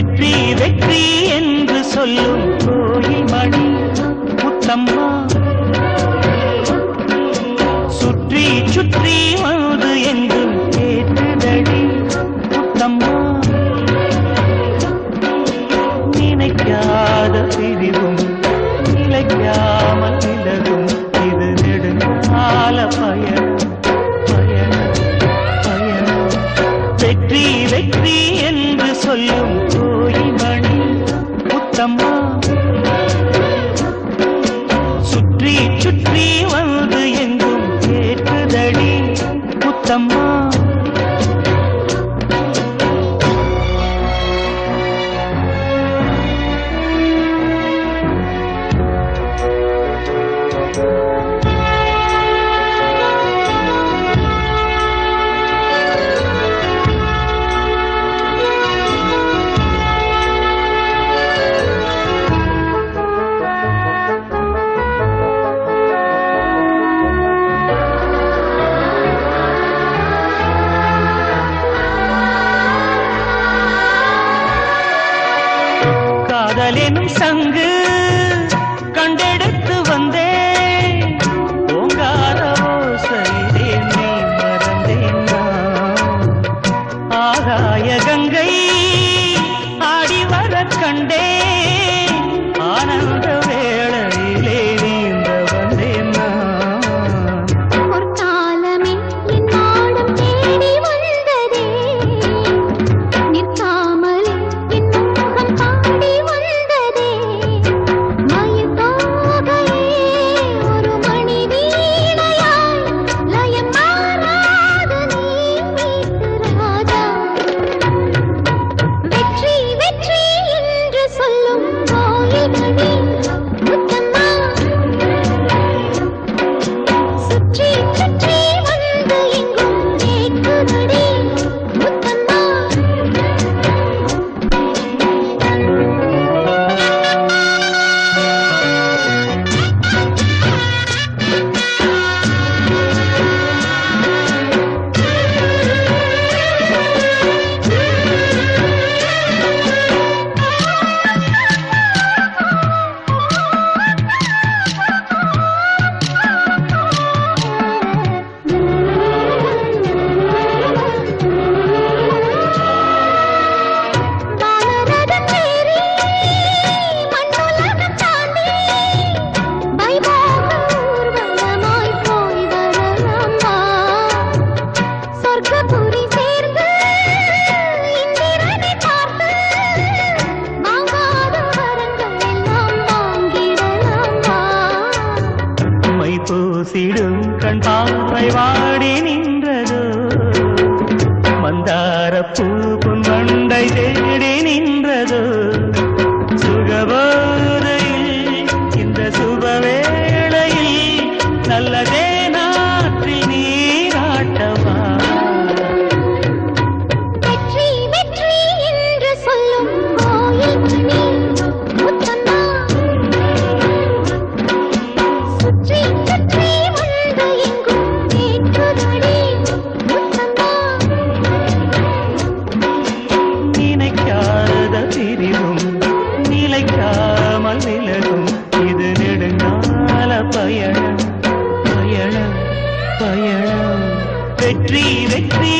வெற்றி வெற்றி என்று சொல்லும் கோயில் மணி முத்தம்மா சுற்றி சுற்றி வந்து என்றும் கேட்டுதடி முத்தம்மா நினைக்காத பிரிவும் நிலைக்காமல் விலகும் இது நெடுங்கால பயணம் பயணம் பயணம் வெற்றி வெற்றி என்று சொல்லும் கோயில் மணி முத்தம்மா சுற்றி சுற்றி வந்து எங்கும் கேட்டுதடி முத்தம்மா காதலெனும் சங்கு கண்டெடுத்து வந்தேன் ஓங்கார ஓசையிலே நீ மறந்தேன் நான் ஆகாய கங்கை ஆடி வர கண்டேன் ஆனந்த வேளையிலே நீந்த வந்தேன் நான் ஒரு காலமே என் நாடும் தேடி வந்ததே நிற்காமலே என் முகம் பாடி வந்ததே மயில் தோகையே ஒரு மணி வீணையாய் லயம் மாறாத நீ மீட்டு ராஜா வெற்றி வெற்றி என்று சொல்லும் கோயில் மணி முத்தம்மா சுற்றி சுற்றி வந்து எங்கும் கேட்குதடி முத்தம்மா வானரதம் ஏறி மண்ணுலகம் தாண்டி வைபோக ஊர்வலமாய் போய் வரலாம் வா சொர்க்கபுரி சேர்ந்து இந்திரனை பார்த்து வாங்காத வரங்கள் எல்லாம் வாங்கிடலாம் வா மை பூசிடும் கண் பார்வை வாடி நின்றதோ மந்தார பூ பொன் மண்டை தேடி நின்றதோ சுகபோதையில் இந்த சுபவேளையில் நல்லதே நாற்றில் நீராட்டவா வெற்றி வெற்றி என்று சொல்லும் கோயில் மணி முத்தம்மா சுற்றி சுற்றி வந்து எங்கும் கேட்குதடி முத்தம்மா நினைக்காத பிரிவும் நிலைக்காமல் விலகும் இது நெடுங்கால பயணம் பயணம் பயணம் வெற்றி வெற்றி